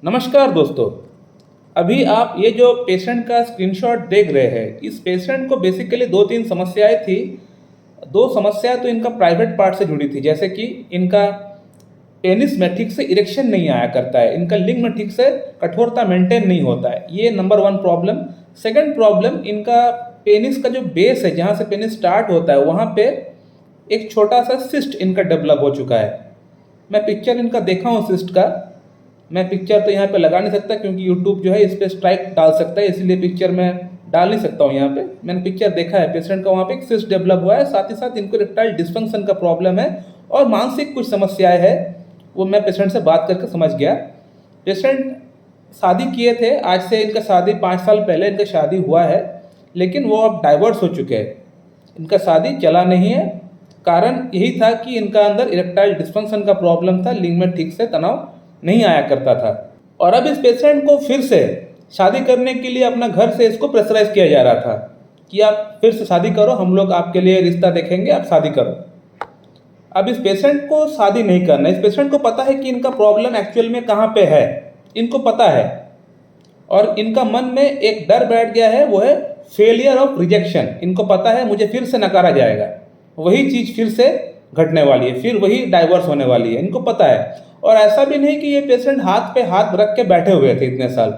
नमस्कार दोस्तों। अभी आप ये जो पेशेंट का स्क्रीनशॉट देख रहे हैं, इस पेशेंट को बेसिकली दो तीन समस्याएं थी। दो समस्या तो इनका प्राइवेट पार्ट से जुड़ी थी, जैसे कि इनका पेनिस में ठीक से इरेक्शन नहीं आया करता है, इनका लिंग में ठीक से कठोरता मेंटेन नहीं होता है। ये number one problem. Second problem, इनका पेनिस का जो बेस है, जहाँ से पेनिस स्टार्ट होता है, वहाँ पे एक छोटा सा सिस्ट इनका डेवलप हो चुका है। मैं पिक्चर इनका देखा हूँ सिस्ट का। मैं पिक्चर तो यहाँ पे लगा नहीं सकता क्योंकि यूट्यूब जो है इस पर स्ट्राइक डाल सकता है, इसलिए पिक्चर मैं डाल नहीं सकता हूँ यहाँ पे। मैंने पिक्चर देखा है, पेशेंट का वहाँ पे एक सिस्ट डेवलप हुआ है, साथ ही साथ इनको इरेक्टाइल डिस्फंक्शन का प्रॉब्लम है और मानसिक कुछ समस्याएं है। वो मैं पेशेंट से बात करके समझ गया। पेशेंट शादी किए थे, आज से इनका शादी 5 साल पहले इनका शादी हुआ है, लेकिन वो अब डाइवोर्स हो चुके हैं। इनका शादी चला नहीं है। कारण यही था कि इनका अंदर इरेक्टाइल डिस्फंक्शन का प्रॉब्लम था, लिंग में ठीक से तनाव नहीं आया करता था। और अब इस पेशेंट को फिर से शादी करने के लिए अपना घर से इसको प्रेशराइज किया जा रहा था कि आप फिर से शादी करो, हम लोग आपके लिए रिश्ता देखेंगे, आप शादी करो। अब इस पेशेंट को शादी नहीं करना। इस पेशेंट को पता है कि इनका प्रॉब्लम एक्चुअल में कहाँ पे है, इनको पता है। और इनका मन में एक डर बैठ गया है, वो है फेलियर ऑफ रिजेक्शन। इनको पता है मुझे फिर से नकारा जाएगा, वही चीज़ फिर से घटने वाली है, फिर वही डाइवोर्स होने वाली है, इनको पता है। और ऐसा भी नहीं कि ये पेशेंट हाथ पे हाथ रख के बैठे हुए थे इतने साल।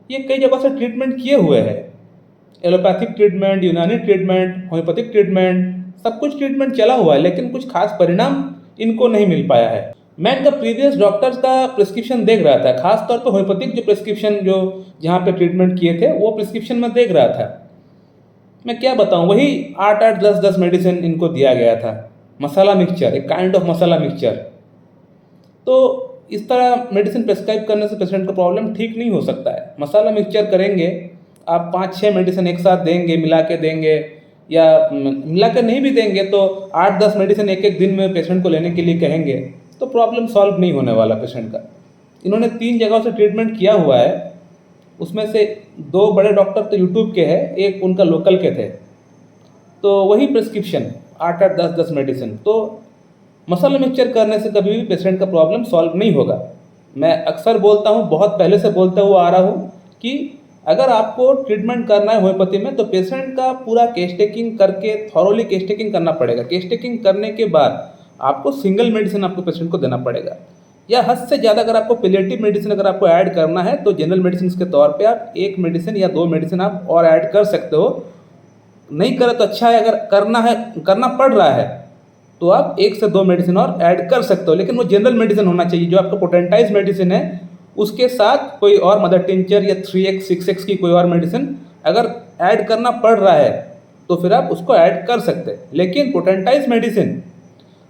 ये कई जगह से ट्रीटमेंट किए हुए हैं, एलोपैथिक ट्रीटमेंट, यूनानी ट्रीटमेंट, होम्योपैथिक ट्रीटमेंट, सब कुछ ट्रीटमेंट चला हुआ है, लेकिन कुछ खास परिणाम इनको नहीं मिल पाया है। मैं इनका प्रीवियस डॉक्टर्स का प्रिस्क्रिप्शन देख रहा था, खास तौर पर होम्योपैथिक जो प्रिस्क्रिप्शन जो जहाँ पे ट्रीटमेंट किए थे वो प्रिस्क्रिप्शन में देख रहा था। मैं क्या बताऊँ, वही 8-8, 10-10 मेडिसिन इनको दिया गया था। मसाला मिक्सचर, एक काइंड ऑफ मसाला मिक्सचर। तो इस तरह मेडिसिन प्रेस्क्राइब करने से पेशेंट का प्रॉब्लम ठीक नहीं हो सकता है। मसाला मिक्सचर करेंगे आप, 5-6 मेडिसिन एक साथ देंगे, मिला के देंगे, या मिला के नहीं भी देंगे तो 8-10 मेडिसिन एक एक दिन में पेशेंट को लेने के लिए कहेंगे, तो प्रॉब्लम सॉल्व नहीं होने वाला पेशेंट का। इन्होंने 3 जगहों से ट्रीटमेंट किया हुआ है, उसमें से 2 बड़े डॉक्टर तो यूट्यूब के हैं, एक उनका लोकल के थे। तो वही प्रिस्क्रिप्शन 8-8, 10-10 मेडिसिन। तो मसाला मिक्सचर करने से कभी भी पेशेंट का प्रॉब्लम सॉल्व नहीं होगा। मैं अक्सर बोलता हूँ, बहुत पहले से बोलता हुआ आ रहा हूँ कि अगर आपको ट्रीटमेंट करना है होम्योपैथी में तो पेशेंट का पूरा केस टेकिंग करके, थॉरोली केस टेकिंग करना पड़ेगा। केस टेकिंग करने के बाद आपको सिंगल मेडिसिन आपको पेशेंट को देना पड़ेगा, या हद से ज़्यादा अगर आपको पेलिएटिव मेडिसिन अगर आपको ऐड करना है तो जनरल मेडिसिन के तौर पे आप 1 मेडिसिन या 2 मेडिसिन आप और ऐड कर सकते हो। नहीं करे तो अच्छा है, अगर करना है, करना पड़ रहा है, तो आप 1 से 2 मेडिसिन और ऐड कर सकते हो, लेकिन वो जनरल मेडिसिन होना चाहिए। जो आपका पोटेंटाइज मेडिसिन है उसके साथ कोई और मदर टिंचर या 3x 6x की कोई और मेडिसिन अगर ऐड करना पड़ रहा है तो फिर आप उसको ऐड कर सकते हैं। लेकिन पोटेंटाइज मेडिसिन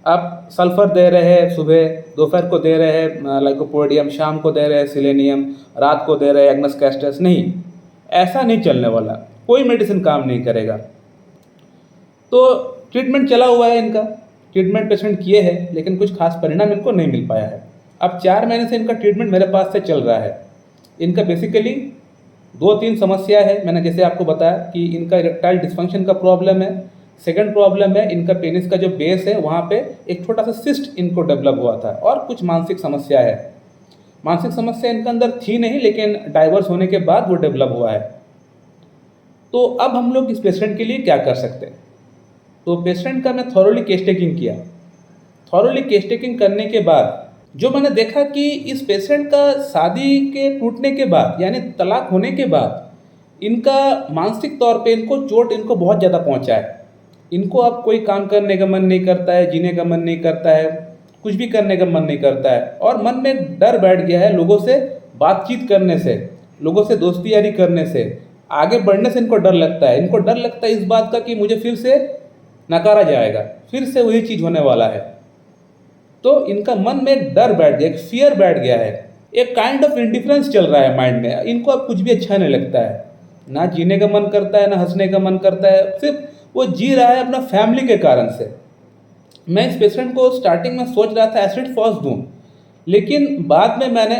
आप सल्फर दे रहे हैं, सुबह दोपहर को दे रहे हैं लाइकोपोडियम, शाम को दे रहे हैं सिलेनियम, रात को दे रहे हैं एग्नस कैस्टस, नहीं, ऐसा नहीं चलने वाला। कोई मेडिसिन काम नहीं करेगा। तो ट्रीटमेंट चला हुआ है इनका, ट्रीटमेंट पेशेंट किए हैं, लेकिन कुछ खास परिणाम इनको नहीं मिल पाया है। अब 4 महीने से इनका ट्रीटमेंट मेरे पास से चल रहा है। इनका बेसिकली 2-3 समस्या है। मैंने जैसे आपको बताया कि इनका इरेक्टाइल डिस्फंक्शन का प्रॉब्लम है। सेकंड प्रॉब्लम है इनका पेनिस का जो बेस है वहाँ पे एक छोटा सा सिस्ट इनको डेवलप हुआ था। और कुछ मानसिक समस्या है। मानसिक समस्या इनके अंदर थी नहीं, लेकिन डाइवोर्स होने के बाद वो डेवलप हुआ है। तो अब हम लोग इस पेशेंट के लिए क्या कर सकते हैं? तो पेशेंट का मैं थॉरोली केस टेकिंग किया। थॉरोली केस टेकिंग करने के बाद जो मैंने देखा कि इस पेशेंट का शादी के टूटने के बाद, यानी तलाक होने के बाद, इनका मानसिक तौर पे इनको चोट इनको बहुत ज़्यादा पहुंचा है। इनको अब कोई काम करने का मन नहीं करता है, जीने का मन नहीं करता है, कुछ भी करने का मन नहीं करता है। और मन में डर बैठ गया है लोगों से बातचीत करने से, लोगों से दोस्ती यारी करने से, आगे बढ़ने से इनको डर लगता है। इनको डर लगता है इस बात का कि मुझे फिर से नकारा जाएगा, फिर से वही चीज़ होने वाला है। तो इनका मन में एक डर बैठ गया, एक फियर बैठ गया है, एक काइंड ऑफ इंडिफरेंस चल रहा है माइंड में। इनको अब कुछ भी अच्छा नहीं लगता है, ना जीने का मन करता है, ना हंसने का मन करता है, सिर्फ वो जी रहा है अपना फैमिली के कारण से। मैं इस पेशेंट को स्टार्टिंग में सोच रहा था एसिड फॉस दूँ, लेकिन बाद में मैंने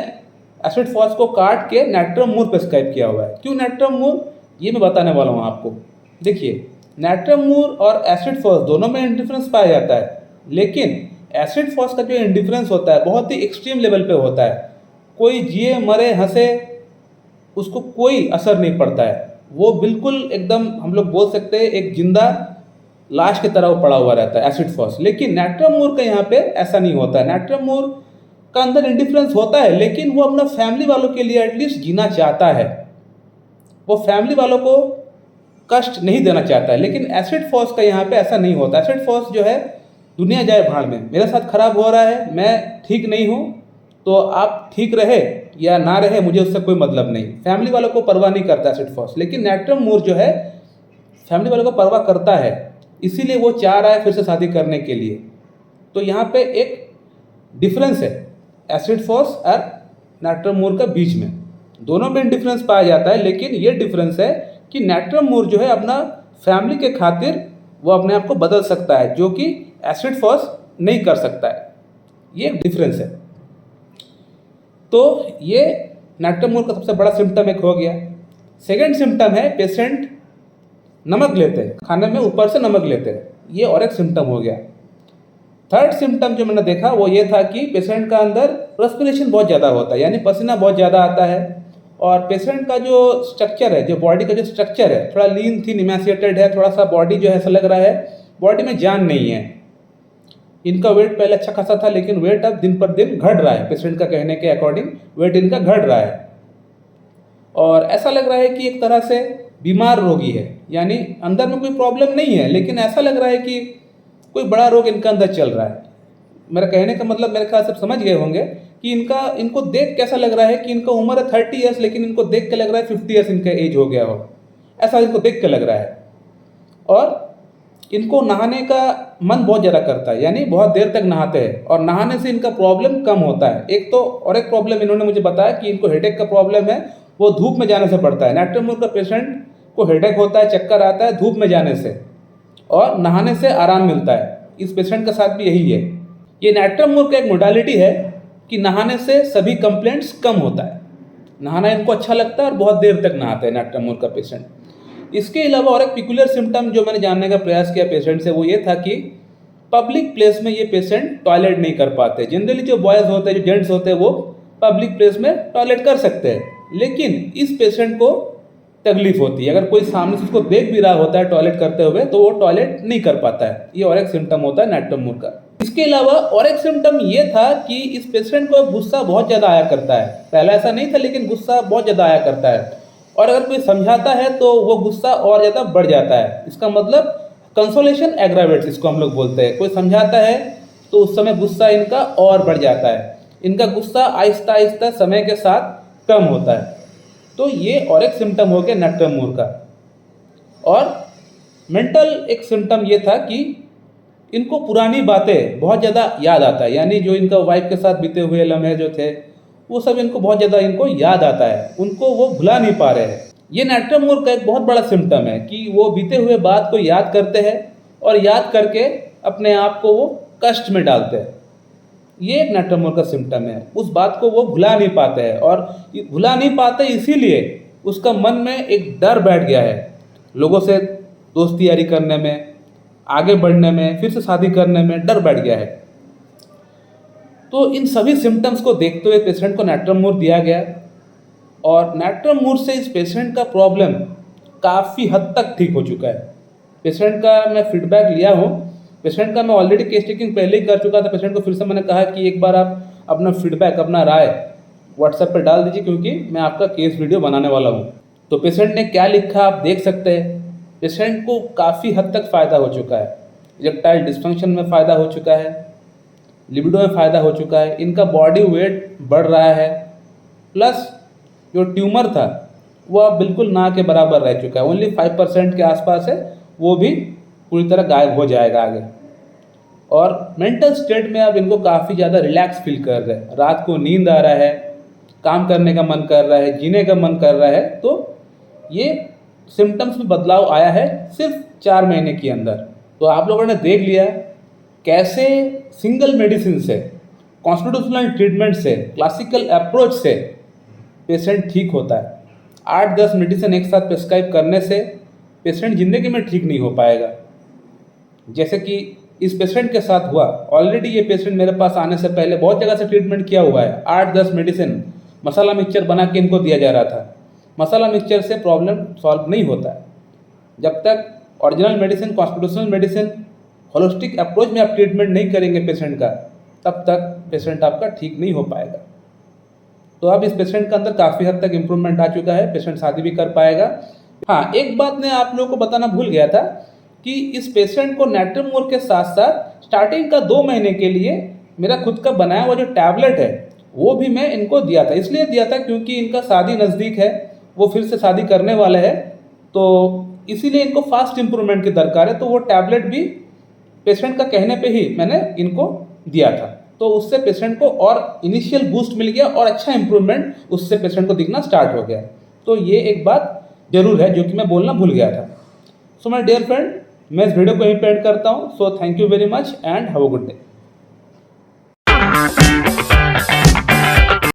एसिड फॉस को काट के नैट्रम मूर प्रेस्क्राइब किया हुआ है। क्यों नैट्रम मूर, ये मैं बताने वाला हूँ आपको। देखिए, नैट्रम मूर और एसिड फॉस दोनों में इंडिफरेंस पाया जाता है, लेकिन एसिड फॉस का जो इंडिफरेंस होता है बहुत ही एक्सट्रीम लेवल पे होता है। कोई जिए मरे हंसे उसको कोई असर नहीं पड़ता है। वो बिल्कुल एकदम हम लोग बोल सकते हैं एक जिंदा लाश की तरह वो पड़ा हुआ रहता है एसिड फॉस। लेकिन नाट्रियम मूर का यहाँ पे ऐसा नहीं होता है। नाट्रियम मूर का अंदर इंडिफरेंस होता है, लेकिन वो अपना फैमिली वालों के लिए एटलीस्ट जीना चाहता है, वो फैमिली वालों को कष्ट नहीं देना चाहता है। लेकिन एसिड फॉस का यहाँ पे ऐसा नहीं होता। एसिड फॉस जो है दुनिया जाए भाड़ में, मेरे साथ खराब हो रहा है, मैं ठीक नहीं हूँ, तो आप ठीक रहे या ना रहे मुझे उससे कोई मतलब नहीं। फैमिली वालों को परवाह नहीं करता एसिड फॉस। लेकिन नाट्रियम मूर जो है फैमिली वालों को परवाह करता है, इसीलिए वो चाह रहा है फिर से शादी करने के लिए। तो यहाँ पे एक डिफरेंस है एसिड फॉस और नाट्रियम मूर का बीच में। दोनों में डिफरेंस पाया जाता है, लेकिन ये डिफरेंस है कि नाट्रियम मूर जो है अपना फैमिली के खातिर वो अपने आप को बदल सकता है, जो कि एसिड फॉस नहीं कर सकता है। ये एक डिफरेंस है। तो ये नाट्रियम मूर का सबसे बड़ा सिम्टम एक हो गया। सेकेंड सिम्टम है पेशेंट नमक लेते हैं, खाने में ऊपर से नमक लेते हैं, ये और एक सिम्टम हो गया। थर्ड सिम्टम जो मैंने देखा वो ये था कि पेशेंट का अंदर रेस्पिरेशन बहुत ज़्यादा होता है, यानी पसीना बहुत ज़्यादा आता है। और पेशेंट का जो स्ट्रक्चर है, जो बॉडी का जो स्ट्रक्चर है, थोड़ा लीन थीन इमैसिएटेड है, थोड़ा सा बॉडी जो है ऐसा लग रहा है बॉडी में जान नहीं है। इनका वेट पहले अच्छा खासा था, लेकिन वेट अब दिन पर दिन घट रहा है। पेशेंट का कहने के अकॉर्डिंग वेट इनका घट रहा है और ऐसा लग रहा है कि एक तरह से बीमार रोगी है, यानी अंदर में कोई प्रॉब्लम नहीं है, लेकिन ऐसा लग रहा है कि कोई बड़ा रोग इनका अंदर चल रहा है। मेरा कहने का मतलब मेरे ख्याल से समझ गए होंगे कि इनको देख कैसा लग रहा है कि इनका उम्र है 30 ईयर्स, लेकिन इनको देख के लग रहा है 50 ईयर्स इनका एज हो गया हो, ऐसा इनको देख के लग रहा है। और इनको नहाने का मन बहुत ज़्यादा करता है, यानी बहुत देर तक नहाते हैं और नहाने से इनका प्रॉब्लम कम होता है। एक तो और एक प्रॉब्लम इन्होंने मुझे बताया कि इनको हेडेक का प्रॉब्लम है, वो धूप में जाने से पड़ता है। नाट्रियम मूर का पेशेंट को हेडेक होता है, चक्कर आता है धूप में जाने से, और नहाने से आराम मिलता है। इस पेशेंट के साथ भी यही है। ये नाट्रियम मूर का एक मोडालिटी है कि नहाने से सभी कंप्लेंट्स कम होता है। नहाना इनको अच्छा लगता है और बहुत देर तक नहाते हैं नाट्रियम मूर का पेशेंट। इसके अलावा और एक पिकुलर सिम्टम जो मैंने जानने का प्रयास किया पेशेंट से, वो ये था कि पब्लिक प्लेस में ये पेशेंट टॉयलेट नहीं कर पाते। जनरली जो बॉयज़ होते हैं, जो जेंट्स होते हैं, वो पब्लिक प्लेस में टॉयलेट कर सकते हैं, लेकिन इस पेशेंट को तकलीफ होती है। अगर कोई सामने से उसको देख भी रहा होता है टॉयलेट करते हुए, तो वो टॉयलेट नहीं कर पाता है। ये और एक सिम्टम होता है नाट्रियम मूर का। इसके अलावा और एक सिम्टम ये था कि इस पेशेंट को गुस्सा बहुत ज़्यादा आया करता है। पहले ऐसा नहीं था, लेकिन गुस्सा बहुत ज़्यादा आया करता है, और अगर कोई समझाता है तो वो गुस्सा और ज़्यादा बढ़ जाता है। इसका मतलब कंसोलेशन एग्रावेट्स इसको हम लोग बोलते हैं। कोई समझाता है तो उस समय गुस्सा इनका और बढ़ जाता है। इनका गुस्सा आहिस्ता आहिस्ता समय के साथ कम होता है। तो ये और एक सिम्टम हो गया नाट्रियम मूर का। और मेंटल एक सिम्टम ये था कि इनको पुरानी बातें बहुत ज़्यादा याद आता है, यानी जो इनका वाइफ के साथ बीते हुए लम्हे जो थे वो सब इनको बहुत ज़्यादा इनको याद आता है, उनको वो भुला नहीं पा रहे हैं। ये नाट्रियम मूर का एक बहुत बड़ा सिम्टम है कि वो बीते हुए बात को याद करते हैं और याद करके अपने आप को वो कष्ट में डालते हैं। ये एक नाट्रियम मूर का सिम्टम है। उस बात को वो भुला नहीं पाते हैं, और भुला नहीं पाते इसीलिए उसका मन में एक डर बैठ गया है, लोगों से दोस्ती यारी करने में, आगे बढ़ने में, फिर से शादी करने में डर बैठ गया है। तो इन सभी सिम्टम्स को देखते हुए पेशेंट को नाट्रियम मूर दिया गया, और नाट्रियम मूर से इस पेशेंट का प्रॉब्लम काफ़ी हद तक ठीक हो चुका है। पेशेंट का मैं फीडबैक लिया हूँ। पेशेंट का मैं ऑलरेडी केस टेकिंग पहले ही कर चुका था। पेशेंट को फिर से मैंने कहा कि एक बार आप अपना फीडबैक, अपना राय व्हाट्सएप पर डाल दीजिए, क्योंकि मैं आपका केस वीडियो बनाने वाला हूँ। तो पेशेंट ने क्या लिखा आप देख सकते हैं। पेशेंट को काफ़ी हद तक फ़ायदा हो चुका है। इरेक्टाइल डिस्फंक्शन में फ़ायदा हो चुका है, लिबिडो में फ़ायदा हो चुका है, इनका बॉडी वेट बढ़ रहा है, प्लस जो ट्यूमर था वो अब बिल्कुल ना के बराबर रह चुका है। ओनली 5% के आसपास है, वो भी पूरी तरह गायब हो जाएगा आगे। और मेंटल स्टेट में अब इनको काफ़ी ज़्यादा रिलैक्स फील कर रहे हैं। रात को नींद आ रहा है, काम करने का मन कर रहा है, जीने का मन कर रहा है। तो ये सिम्टम्स में बदलाव आया है सिर्फ 4 महीने के अंदर। तो आप लोगों ने देख लिया कैसे सिंगल मेडिसिन से, कॉन्स्टिट्यूशनल ट्रीटमेंट से, क्लासिकल अप्रोच से पेशेंट ठीक होता है। 8-10 मेडिसिन एक साथ प्रिस्क्राइब करने से पेशेंट ज़िंदगी में ठीक नहीं हो पाएगा, जैसे कि इस पेशेंट के साथ हुआ। ऑलरेडी ये पेशेंट मेरे पास आने से पहले बहुत जगह से ट्रीटमेंट किया हुआ है, 8-10 मेडिसिन मसाला मिक्सचर बना के इनको दिया जा रहा था। मसाला मिक्सचर से प्रॉब्लम सॉल्व नहीं होता है। जब तक original medicine, constitutional medicine, holistic approach में आप ट्रीटमेंट नहीं करेंगे पेशेंट का, तब तक पेशेंट आपका ठीक नहीं हो पाएगा। तो अब इस पेशेंट के अंदर काफ़ी हद तक इम्प्रूवमेंट आ चुका है, पेशेंट शादी भी कर पाएगा। हाँ, एक बात मैं आप लोगों को बताना भूल गया था कि इस पेशेंट को नैट्रोमोर के साथ साथ स्टार्टिंग का 2 महीने के लिए मेरा खुद का बनाया हुआ जो टैबलेट है वो भी मैं इनको दिया था। इसलिए दिया था क्योंकि इनका शादी नज़दीक है, वो फिर से शादी करने वाले हैं, तो इसीलिए इनको फास्ट इम्प्रूवमेंट की दरकार है। तो वो टैबलेट भी पेशेंट का कहने पे ही मैंने इनको दिया था, तो उससे पेशेंट को और इनिशियल बूस्ट मिल गया और अच्छा इम्प्रूवमेंट उससे पेशेंट को दिखना स्टार्ट हो गया। तो ये एक बात जरूर है जो कि मैं बोलना भूल गया था। सो माय डियर फ्रेंड, मैं इस वीडियो को यहीं पे एंड करता हूँ। So thank you very much and have a good day.